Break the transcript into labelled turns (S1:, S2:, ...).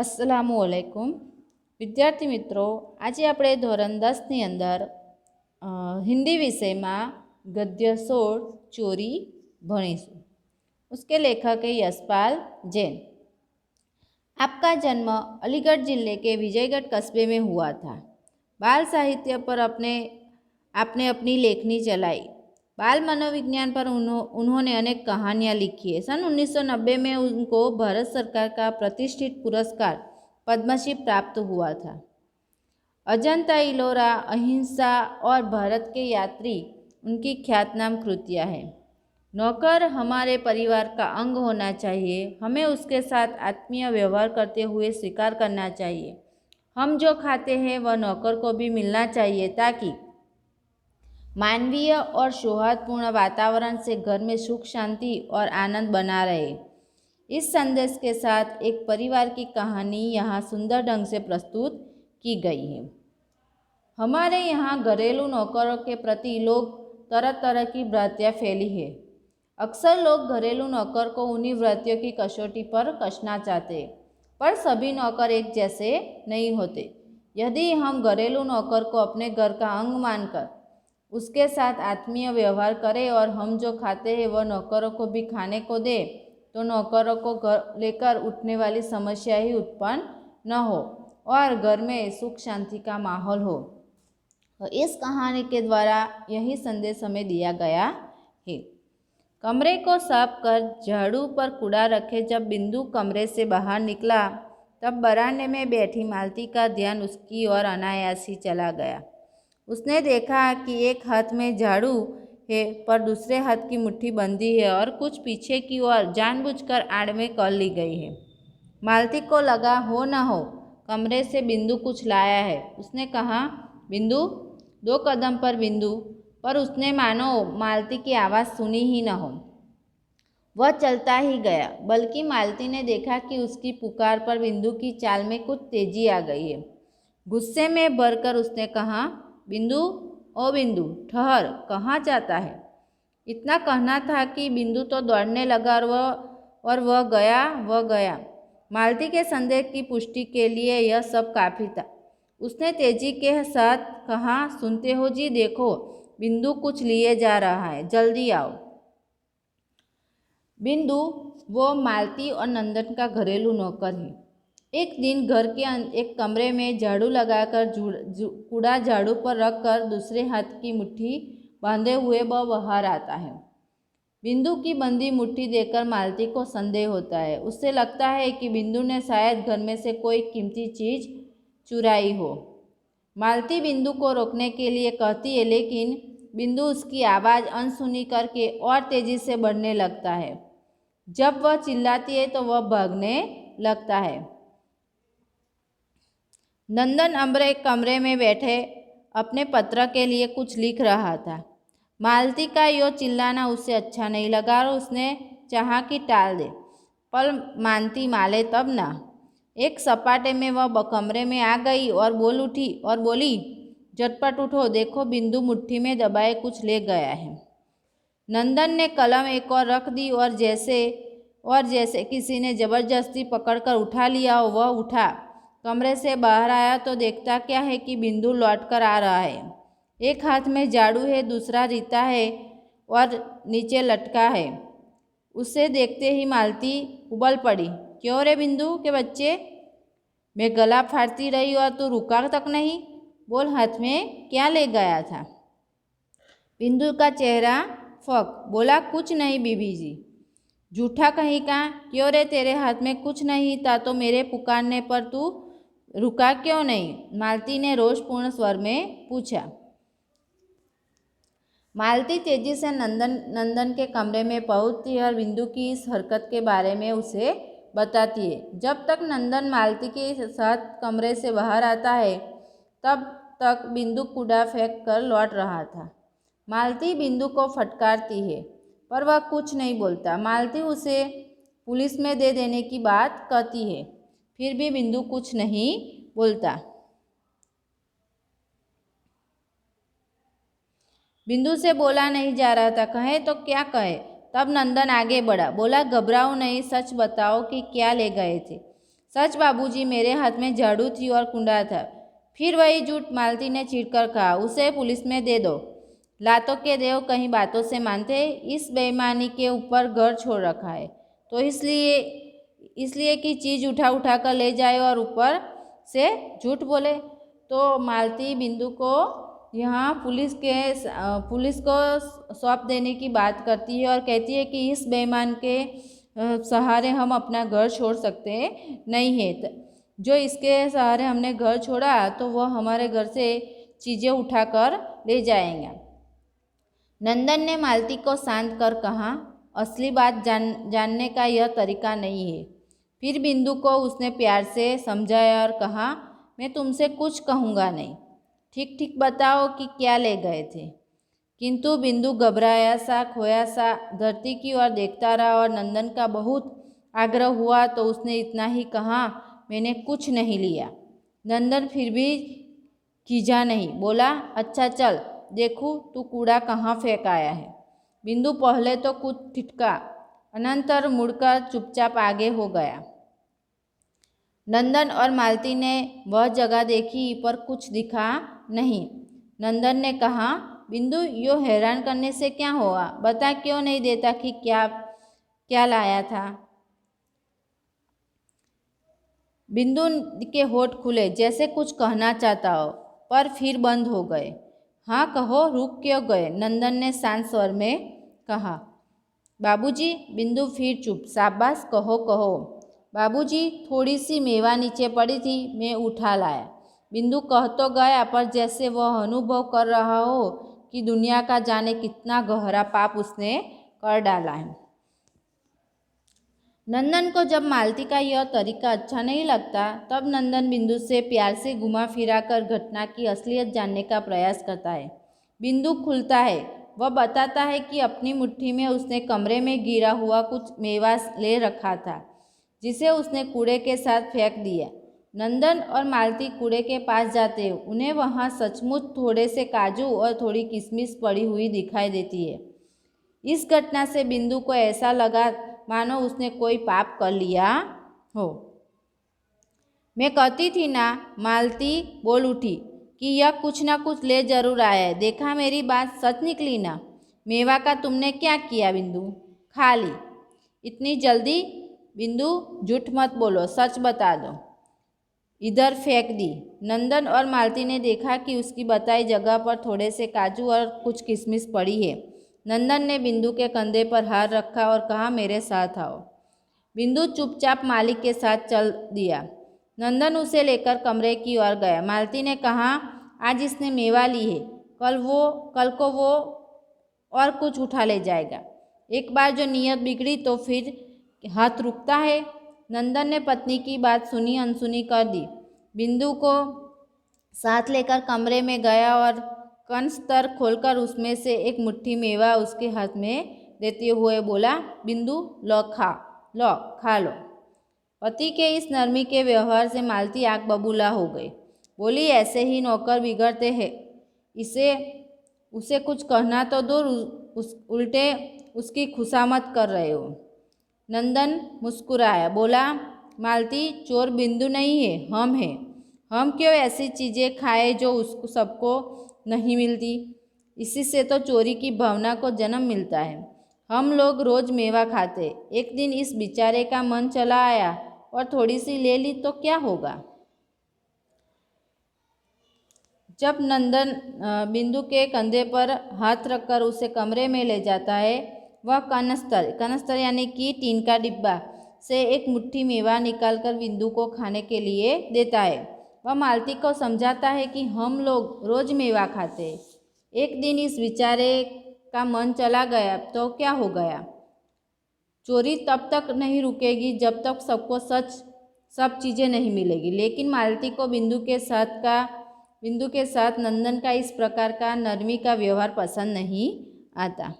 S1: अस्सलामुअलैकुम विद्यार्थी मित्रों, आज આપણે ધોરણ 10ની અંદર हिंदी विषय में गद्य 16 चोरी भणीशुं। उसके लेखक है यशपाल जैन। आपका जन्म अलीगढ़ जिले के विजयगढ़ कस्बे में हुआ था। बाल साहित्य पर आपने अपनी लेखनी चलाई। बाल मनोविज्ञान पर उन्होंने अनेक कहानियाँ लिखी है। सन 1990 में उनको भारत सरकार का प्रतिष्ठित पुरस्कार पद्मश्री प्राप्त हुआ था। अजंता इलोरा, अहिंसा और भारत के यात्री उनकी ख्यातनाम कृतियाँ हैं। नौकर हमारे परिवार का अंग होना चाहिए। हमें उसके साथ आत्मीय व्यवहार करते हुए स्वीकार करना चाहिए। हम जो खाते हैं वह नौकर को भी मिलना चाहिए, ताकि मानवीय और सौहार्दपूर्ण वातावरण से घर में सुख, शांति और आनंद बना रहे। इस संदेश के साथ एक परिवार की कहानी यहाँ सुंदर ढंग से प्रस्तुत की गई है। हमारे यहाँ घरेलू नौकरों के प्रति लोग तरह तरह की भ्रांतियाँ फैली है। अक्सर लोग घरेलू नौकर को उन्हीं भ्रांतियों की कसौटी पर कसना चाहते हैं, पर सभी नौकर एक जैसे नहीं होते। यदि हम घरेलू नौकर को अपने घर का अंग मानकर उसके साथ आत्मीय व्यवहार करें और हम जो खाते हैं वह नौकरों को भी खाने को दे, तो नौकरों को घर लेकर उठने वाली समस्या ही उत्पन्न न हो और घर में सुख शांति का माहौल हो। तो इस कहानी के द्वारा यही संदेश हमें दिया गया है। कमरे को साफ कर झाड़ू पर कूड़ा रखे। जब बिंदु कमरे से बाहर निकला तब बरामदे में बैठी मालती का ध्यान उसकी ओर अनायास ही चला गया। उसने देखा कि एक हाथ में झाड़ू है पर दूसरे हाथ की मुट्ठी बंधी है और कुछ पीछे की ओर जानबूझकर आड़ में कर ली गई है। मालती को लगा हो न हो कमरे से बिंदु कुछ लाया है। उसने कहा, बिंदु। 2 कदम पर बिंदु, पर उसने मानो मालती की आवाज़ सुनी ही न हो। वह चलता ही गया, बल्कि मालती ने देखा कि उसकी पुकार पर बिंदु की चाल में कुछ तेजी आ गई है। गुस्से में भरकर उसने कहा, बिंदु, ओ बिंदु, ठहर, कहाँ जाता है? इतना कहना था कि बिंदु तो दौड़ने लगा और वह गया। मालती के संदेह की पुष्टि के लिए यह सब काफ़ी था। उसने तेजी के साथ कहा, सुनते हो जी, देखो बिंदु कुछ लिए जा रहा है, जल्दी आओ। बिंदु वो मालती और नंदन का घरेलू नौकर है। एक दिन घर के एक कमरे में झाड़ू लगाकर कूड़ा झाड़ू पर रखकर दूसरे हाथ की मुट्ठी बांधे हुए वह बाहर आता है। बिंदु की बंधी मुट्ठी देखकर मालती को संदेह होता है। उससे लगता है कि बिंदु ने शायद घर में से कोई कीमती चीज़ चुराई हो। मालती बिंदु को रोकने के लिए कहती है, लेकिन बिंदु उसकी आवाज़ अनसुनी करके और तेज़ी से बढ़ने लगता है। जब वह चिल्लाती है तो वह भागने लगता है। नंदन अंबरे कमरे में बैठे अपने पत्र के लिए कुछ लिख रहा था। मालती का यो चिल्लाना उसे अच्छा नहीं लगा और उसने चाहा कि टाल दे, पर मानती माले तब ना। एक सपाटे में वह कमरे में आ गई और बोली, झटपट उठो, देखो बिंदु मुट्ठी में दबाए कुछ ले गया है। नंदन ने कलम एक और रख दी और जैसे किसी ने जबरदस्ती पकड़कर उठा लिया हो, वह उठा। कमरे से बाहर आया तो देखता क्या है कि बिंदु लौटकर आ रहा है। एक हाथ में झाड़ू है, दूसरा रीता है और नीचे लटका है। उसे देखते ही मालती उबल पड़ी। क्यों रे बिंदु के बच्चे, मैं गला फाड़ती रही और तू रुका तक नहीं? बोल, हाथ में क्या ले गया था? बिंदु का चेहरा फक। बोला, कुछ नहीं बीबी जी। झूठा कहीं का। क्यों रे, तेरे हाथ में कुछ नहीं था तो मेरे पुकारने पर तू रुका क्यों नहीं? मालती ने रोषपूर्ण स्वर में पूछा। मालती तेजी से नंदन के कमरे में पहुंचती है और बिंदु की इस हरकत के बारे में उसे बताती है। जब तक नंदन मालती के साथ कमरे से बाहर आता है तब तक बिंदु कूड़ा फेंक कर लौट रहा था। मालती बिंदु को फटकारती है पर वह कुछ नहीं बोलता। मालती उसे पुलिस में दे देने की बात कहती है, फिर भी बिंदु कुछ नहीं बोलता। बिंदु से बोला नहीं जा रहा था, कहे तो क्या कहे। तब नंदन आगे बढ़ा, बोला, घबराओ नहीं, सच बताओ कि क्या ले गए थे। सच बाबूजी, मेरे हाथ में झाड़ू थी और कुंडा था। फिर वही झूठ, मालती ने चिढ़कर कहा। उसे पुलिस में दे दो। लातों के देव कहीं बातों से मानते। इस बेईमानी के ऊपर घर छोड़ रखा है तो इसलिए कि चीज़ उठा उठा कर ले जाए और ऊपर से झूठ बोले। तो मालती बिंदु को यहाँ पुलिस को सौंप देने की बात करती है और कहती है कि इस बेईमान के सहारे हम अपना घर छोड़ सकते नहीं है। जो इसके सहारे हमने घर छोड़ा तो वह हमारे घर से चीज़ें उठाकर ले जाएंगे। नंदन ने मालती को शांत कर कहा, असली बात जानने का यह तरीका नहीं है। फिर बिंदु को उसने प्यार से समझाया और कहा, मैं तुमसे कुछ कहूँगा नहीं, ठीक ठीक बताओ कि क्या ले गए थे। किंतु बिंदु घबराया सा खोया सा धरती की ओर देखता रहा और नंदन का बहुत आग्रह हुआ तो उसने इतना ही कहा, मैंने कुछ नहीं लिया। नंदन फिर भी खींचा नहीं, बोला, अच्छा चल देखूँ तू कूड़ा कहाँ फेंक आया है। बिंदु पहले तो कुछ ठिठका, अनंतर मुड़कर चुपचाप आगे हो गया। नंदन और मालती ने वह जगह देखी पर कुछ दिखा नहीं। नंदन ने कहा, बिंदु यो हैरान करने से क्या हुआ, बता क्यों नहीं देता कि क्या क्या लाया था। बिंदु के होठ खुले जैसे कुछ कहना चाहता हो पर फिर बंद हो गए। हाँ कहो, रुक क्यों गए, नंदन ने शांत स्वर में कहा। बाबूजी। बिंदु फिर चुप। शाबाश, कहो कहो। बाबूजी, थोड़ी सी मेवा नीचे पड़ी थी, मैं उठा लाया। बिंदु कह तो गया पर जैसे वह अनुभव कर रहा हो कि दुनिया का जाने कितना गहरा पाप उसने कर डाला है। नंदन को जब मालती का यह तरीका अच्छा नहीं लगता तब नंदन बिंदु से प्यार से घुमा फिरा कर घटना की असलियत जानने का प्रयास करता है। बिंदु खुलता है। वह बताता है कि अपनी मुट्ठी में उसने कमरे में गिरा हुआ कुछ मेवा ले रखा था जिसे उसने कूड़े के साथ फेंक दिया। नंदन और मालती कूड़े के पास जाते हैं। उन्हें वहाँ सचमुच थोड़े से काजू और थोड़ी किशमिश पड़ी हुई दिखाई देती है। इस घटना से बिंदु को ऐसा लगा मानो उसने कोई पाप कर लिया हो। मैं कहती थी ना, मालती बोल उठी, कि यह कुछ ना कुछ ले जरूर आया है। देखा मेरी बात सच निकली ना। मेवा का तुमने क्या किया बिंदु? खा ली। इतनी जल्दी? बिंदु झूठ मत बोलो, सच बता दो। इधर फेंक दी। नंदन और मालती ने देखा कि उसकी बताई जगह पर थोड़े से काजू और कुछ किशमिश पड़ी है। नंदन ने बिंदु के कंधे पर हाथ रखा और कहा, मेरे साथ आओ। बिंदु चुपचाप मालिक के साथ चल दिया। नंदन उसे लेकर कमरे की ओर गया। मालती ने कहा, आज इसने मेवा ली है, कल को वो और कुछ उठा ले जाएगा। एक बार जो नीयत बिगड़ी तो फिर हाथ रुकता है। नंदन ने पत्नी की बात सुनी अनसुनी कर दी। बिंदु को साथ लेकर कमरे में गया और कंस्तर खोलकर उसमें से एक मुट्ठी मेवा उसके हाथ में देते हुए बोला, बिंदु लो खा लो। पति के इस नरमी के व्यवहार से मालती आग बबूला हो गई। बोली, ऐसे ही नौकर बिगड़ते हैं। उसे कुछ कहना तो दूर, उल्टे उसकी खुशामद कर रहे हो। नंदन मुस्कुराया, बोला, मालती चोर बिंदु नहीं है, हम हैं। हम क्यों ऐसी चीज़ें खाए जो उसको सबको नहीं मिलती। इसी से तो चोरी की भावना को जन्म मिलता है। हम लोग रोज़ मेवा खाते। एक दिन इस बेचारे का मन चला आया और थोड़ी सी ले ली तो क्या होगा। जब नंदन बिंदु के कंधे पर हाथ रखकर उसे कमरे में ले जाता है, वह कनस्तर यानी कि टीन का डिब्बा से एक मुट्ठी मेवा निकालकर बिंदु को खाने के लिए देता है। वह मालती को समझाता है कि हम लोग रोज़ मेवा खाते। एक दिन इस बेचारे का मन चला गया तो क्या हो गया। चोरी तब तक नहीं रुकेगी जब तक सबको सब चीज़ें नहीं मिलेगी। लेकिन मालती को बिंदु के साथ नंदन का इस प्रकार का नरमी का व्यवहार पसंद नहीं आता।